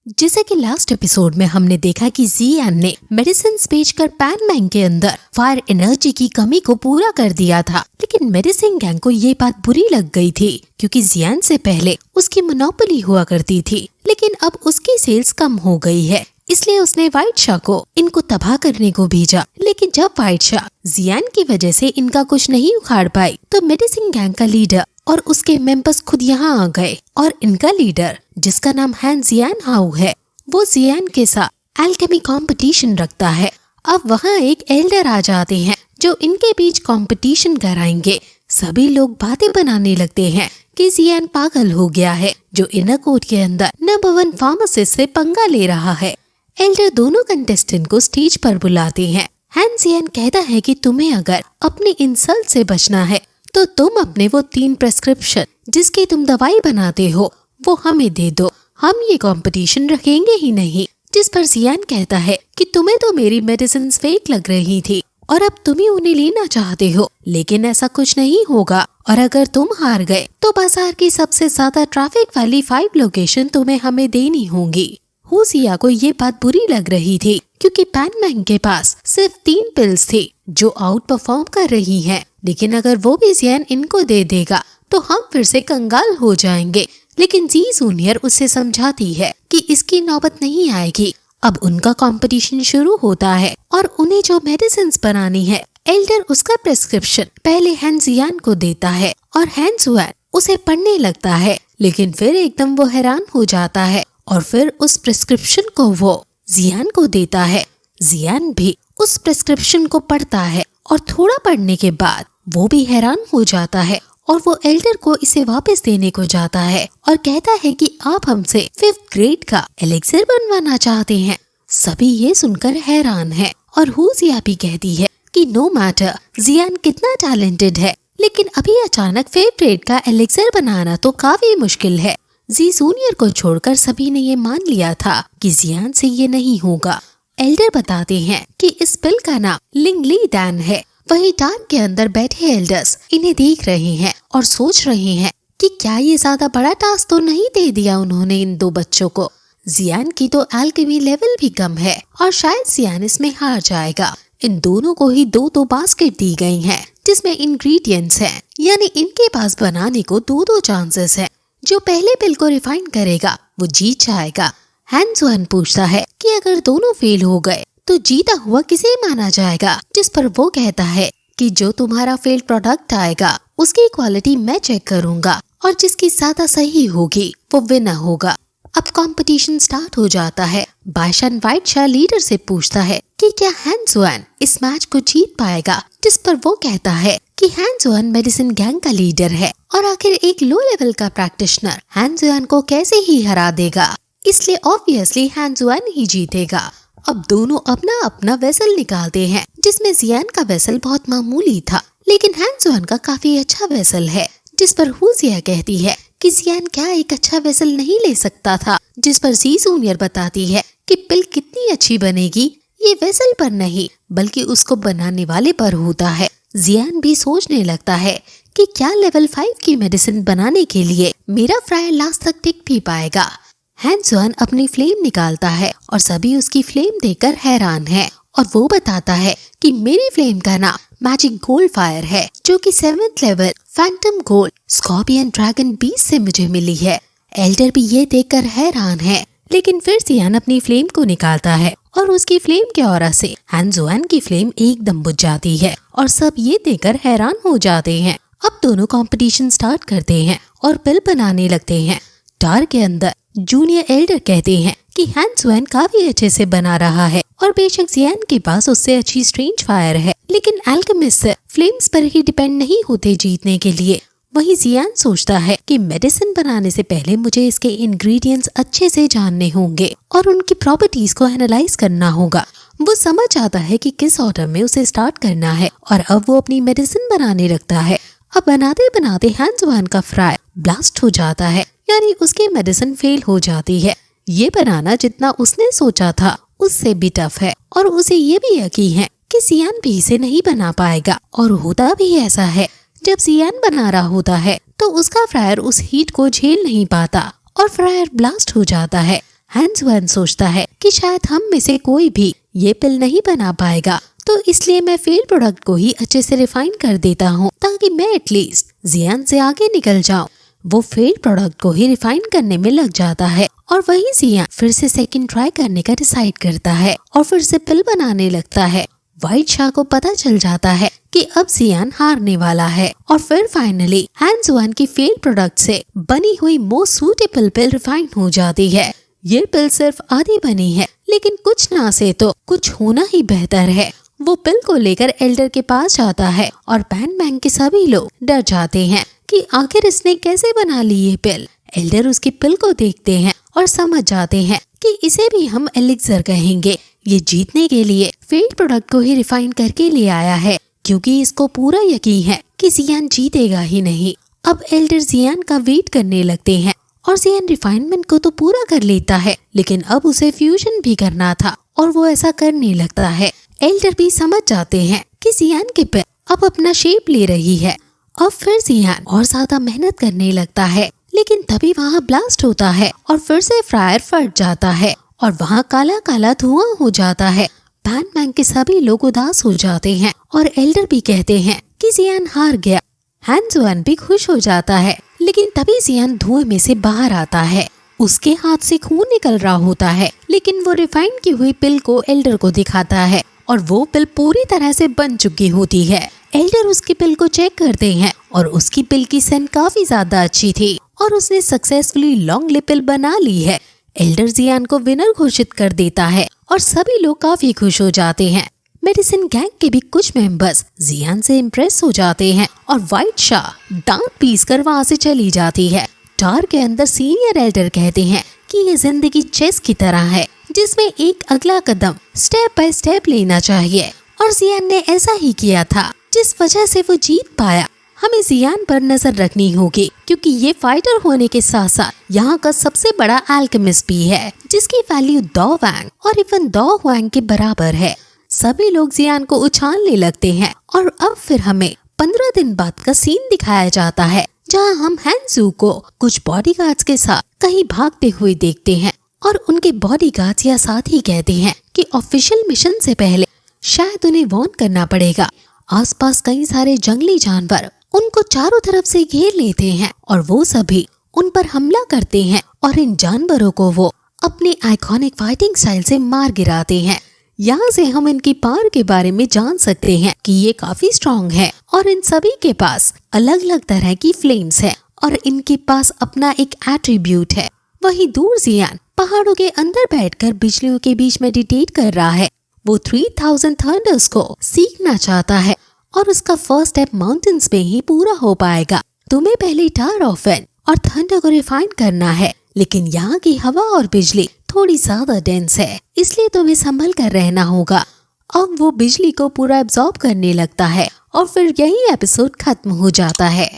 जैसे कि last episode में हमने देखा कि जियान ने मेडिसिन बेचकर पैन मैंग के अंदर फायर एनर्जी की कमी को पूरा कर दिया था, लेकिन मेडिसिन गैंग को ये बात बुरी लग गई थी क्योंकि जियान से पहले उसकी मोनोपोली हुआ करती थी, लेकिन अब उसकी सेल्स कम हो गई है। इसलिए उसने व्हाइट शाह को इनको तबाह करने को भेजा, लेकिन जब व्हाइट शाह जियान की वजह से इनका कुछ नहीं उखाड़ पाई तो मेडिसिन गैंग का लीडर और उसके मेंबर्स खुद यहाँ आ गए और इनका लीडर जिसका नाम हैन जियान हाउ है, वो जियान के साथ एल्केमी कंपटीशन रखता है। अब वहाँ एक एल्डर आ जाते हैं जो इनके बीच कंपटीशन कराएंगे। सभी लोग बातें बनाने लगते हैं कि जियान पागल हो गया है जो इनर कोर्ट के अंदर नंबर 1 फार्मासिस्ट से पंगा ले रहा है। एल्डर दोनों कंटेस्टेंट को स्टेज पर बुलाते हैं। हैन जियान कहता है कि तुम्हें अगर अपने इंसल्ट से बचना है तो तुम अपने वो 3 प्रेस्क्रिप्शन जिसकी तुम दवाई बनाते हो वो हमें दे दो, हम ये कंपटीशन रखेंगे ही नहीं। जिस पर जियान कहता है कि तुम्हें तो मेरी मेडिसिन फेक लग रही थी और अब तुम ही उन्हें लेना चाहते हो, लेकिन ऐसा कुछ नहीं होगा और अगर तुम हार गए तो बाजार की सबसे ज्यादा ट्रैफिक वाली 5 लोकेशन तुम्हें हमें देनी होंगी। हुसिया को ये बात बुरी लग रही थी क्योंकि पैन मैंग के पास सिर्फ 3 पिल्स थी जो आउट परफॉर्म कर रही हैं, लेकिन अगर वो भी जियान इनको दे देगा तो हम फिर से कंगाल हो जाएंगे। लेकिन जी जूनियर उसे समझाती है कि इसकी नौबत नहीं आएगी। अब उनका कंपटीशन शुरू होता है और उन्हें जो मेडिसिन बनानी है, एल्डर उसका प्रेस्क्रिप्शन पहले हैन जियान को देता है और हैन जुआन उसे पढ़ने लगता है, लेकिन फिर एकदम वो हैरान हो जाता है और फिर उस प्रेस्क्रिप्शन को वो जियान को देता है। जियान भी उस प्रेस्क्रिप्शन को पढ़ता है और थोड़ा पढ़ने के बाद वो भी हैरान हो जाता है और वो एल्डर को इसे वापस देने को जाता है और कहता है कि आप हमसे 5th ग्रेड का एलेक्सिर बनवाना चाहते हैं। सभी ये सुनकर हैरान है और हुसिया भी कहती है कि नो मैटर जियान कितना टैलेंटेड है, लेकिन अभी अचानक 5th ग्रेड का एलेक्सिर बनाना तो काफी मुश्किल है। जी जूनियर को छोड़कर सभी ने ये मान लिया था कि जियान से ये नहीं होगा। एल्डर बताते हैं कि इस पिल का नाम लिंगली डैन है। वहीं डार्क के अंदर बैठे एल्डर्स इन्हें देख रहे हैं और सोच रहे हैं कि क्या ये ज्यादा बड़ा टास्क तो नहीं दे दिया उन्होंने इन 2 बच्चों को। जियान की तो एल्केमी लेवल भी कम है और शायद जियान इसमें हार जाएगा। इन दोनों को ही 2 बास्केट दी गई हैं जिसमें इंग्रेडिएंट्स हैं, यानी इनके पास बनाने को 2 चांसेस हैं। जो पहले पिल को रिफाइन करेगा वो जीत जाएगा। हैन जुआन पूछता है कि अगर दोनों फेल हो गए तो जीता हुआ किसे माना जाएगा, जिस पर वो कहता है कि जो तुम्हारा फेल्ड प्रोडक्ट आएगा उसकी क्वालिटी मैं चेक करूंगा और जिसकी ज्यादा सही होगी वो विनर होगा। अब कंपटीशन स्टार्ट हो जाता है। बायशान व्हाइट शाह लीडर से पूछता है कि क्या हैन जुआन इस मैच को जीत पाएगा, जिस पर वो कहता है कि हैन जुआन मेडिसिन गैंग का लीडर है और आखिर एक लो लेवल का प्रैक्टिशनर हैन जुआन को कैसे ही हरा देगा, इसलिए ऑब्वियसली हैन जुआन ही जीतेगा। अब दोनों अपना अपना वेसल निकालते हैं जिसमें जियान का वेसल बहुत मामूली था, लेकिन हैन जुआन का काफी अच्छा वेसल है। जिस पर हुसिया कहती है कि जियान क्या एक अच्छा वेसल नहीं ले सकता था, जिस पर जी जूनियर बताती है कि पिल कितनी अच्छी बनेगी ये वेसल पर नहीं बल्कि उसको बनाने वाले पर होता है। जियान भी सोचने लगता है कि क्या लेवल 5 की मेडिसिन बनाने के लिए मेरा फ्रायर लास्ट तक टिक भी पाएगा। हैन जुआन अपनी फ्लेम निकालता है और सभी उसकी फ्लेम देखकर हैरान है और वो बताता है कि मेरी फ्लेम का नाम मैजिक गोल्ड फायर है जो कि 7th level Phantom gold scorpion dragon beast से मुझे मिली है। एल्डर भी ये देखकर हैरान है, लेकिन फिर जियान अपनी फ्लेम को निकालता है और उसकी फ्लेम के ऑरा से हैन जुआन की फ्लेम एकदम बुझ जाती है और सब ये देखकर हैरान हो जाते हैं। अब दोनों कंपटीशन स्टार्ट करते हैं और पिल बनाने लगते हैं। डार्क के अंदर जूनियर एल्डर कहते हैं कि हैन जुआन काफी अच्छे से बना रहा है और बेशक जियान के पास उससे अच्छी स्ट्रेंज फायर है, लेकिन एल्केमिस्ट फ्लेम्स पर ही डिपेंड नहीं होते जीतने के लिए। वहीं जियान सोचता है कि मेडिसिन बनाने से पहले मुझे इसके इंग्रेडिएंट्स अच्छे से जानने होंगे और उनकी प्रॉपर्टीज को एनालाइज करना होगा। वो समझ आता है कि किस ऑर्डर में उसे स्टार्ट करना है और अब वो अपनी मेडिसिन बनाने लगता है। अब बनाते बनाते हैन जुआन का फ्रायर ब्लास्ट हो जाता है, यानी उसकी मेडिसिन फेल हो जाती है। ये बनाना जितना उसने सोचा था उससे भी टफ है और उसे ये भी यकीन है कि जियान भी इसे नहीं बना पाएगा। और होता भी ऐसा है, जब जियान बना रहा होता है तो उसका फ्रायर उस हीट को झेल नहीं पाता और फ्रायर ब्लास्ट हो जाता है। हैंस वन सोचता है कि शायद हम में से कोई भी ये पिल नहीं बना पाएगा, तो इसलिए मैं फेल्ड प्रोडक्ट को ही अच्छे से रिफाइन कर देता हूँ ताकि मैं एटलीस्ट जियान से आगे निकल जाऊँ। वो फेल्ड प्रोडक्ट को ही रिफाइन करने में लग जाता है और वही जियान फिर से सेकंड ट्राई करने का डिसाइड करता है और फिर से पिल बनाने लगता है। व्हाइट शाह को पता चल जाता है कि अब जियान हारने वाला है और फिर फाइनली हैंस वन की फेल्ड प्रोडक्ट से बनी हुई मोस्ट सूटेबल पिल रिफाइन हो जाती है। ये पिल सिर्फ आधी बनी है, लेकिन कुछ ना से तो कुछ होना ही बेहतर है। वो पिल को लेकर एल्डर के पास जाता है और पैन मैंग के सभी लोग डर जाते हैं कि आखिर इसने कैसे बना ली ये पिल। एल्डर उसकी पिल को देखते हैं और समझ जाते हैं कि इसे भी हम एलिक्सर कहेंगे। ये जीतने के लिए फेल्ड प्रोडक्ट को ही रिफाइन करके ले आया है, क्योंकि इसको पूरा यकीन है कि जियान जीतेगा ही नहीं। अब एल्डर जियान का वेट करने लगते हैं और जियान रिफाइनमेंट को तो पूरा कर लेता है, लेकिन अब उसे फ्यूजन भी करना था और वो ऐसा करने लगता है। एल्डर भी समझ जाते हैं कि जियान की पिल अब अपना शेप ले रही है। अब फिर जियान और ज्यादा मेहनत करने लगता है, लेकिन तभी वहाँ ब्लास्ट होता है और फिर से फ्रायर फट जाता है और वहाँ काला काला धुआं हो जाता है। पैन मैंग के सभी लोग उदास हो जाते हैं और एल्डर भी कहते हैं कि जियान हार गया। हैंस वन भी खुश हो जाता है, लेकिन तभी जियान धुएं में से बाहर आता है। उसके हाथ से खून निकल रहा होता है, लेकिन वो रिफाइन की हुई पिल को एल्डर को दिखाता है और वो पिल पूरी तरह से बन चुकी होती है। एल्डर उसकी पिल को चेक करते हैं और उसकी पिल की सेंट काफी ज्यादा अच्छी थी और उसने सक्सेसफुली लॉन्ग लिप पिल बना ली है। एल्डर जियान को विनर घोषित कर देता है और सभी लोग काफी खुश हो जाते हैं। मेडिसिन गैंग के भी कुछ मेंबर्स जियान से इम्प्रेस हो जाते हैं और व्हाइट शाह दांत पीस कर वहाँ से चली जाती है। टार के अंदर सीनियर एल्डर कहते हैं कि ये जिंदगी चेस की तरह है, जिसमें एक अगला कदम स्टेप बाय स्टेप लेना चाहिए, और जियान ने ऐसा ही किया था, जिस वजह से वो जीत पाया। हमें जियान पर नजर रखनी होगी, क्योंकि ये फाइटर होने के साथ साथ यहाँ का सबसे बड़ा एल्केमिस्ट भी है, जिसकी वैल्यू दो वैंग और इवन दो हुआंग के बराबर है। सभी लोग जियान को उछालने लगते हैं और अब फिर हमें 15 दिन बाद का सीन दिखाया जाता है, जहाँ हम हैंसू को कुछ बॉडीगार्ड्स के साथ कहीं भागते हुए देखते हैं और उनके बॉडीगार्ड्स या साथी कहते हैं कि ऑफिशियल मिशन से पहले शायद उन्हें वार्न करना पड़ेगा। आसपास कई सारे जंगली जानवर उनको चारों तरफ से घेर लेते हैं और वो सभी उन पर हमला करते हैं और इन जानवरों को वो अपने आइकॉनिक फाइटिंग स्टाइल से मार गिराते हैं। यहाँ से हम इनकी पावर के बारे में जान सकते हैं कि ये काफी स्ट्रॉन्ग है और इन सभी के पास अलग अलग तरह की फ्लेम्स है और इनके पास अपना एक एट्रीब्यूट है। वही दूर जियान पहाड़ों के अंदर बैठकर बिजलियों के बीच मेडिटेट कर रहा है। वो 3000 थंडर्स को सीखना चाहता है और उसका फर्स्ट स्टेप माउंटेन्स में ही पूरा हो पाएगा। तुम्हें पहले टावर ऑफ विंड और थंडर को रिफाइन करना है, लेकिन यहाँ की हवा और बिजली थोड़ी ज्यादा डेंस है, इसलिए तुम्हें संभल कर रहना होगा। अब वो बिजली को पूरा एब्जॉर्ब करने लगता है और फिर यही एपिसोड खत्म हो जाता है।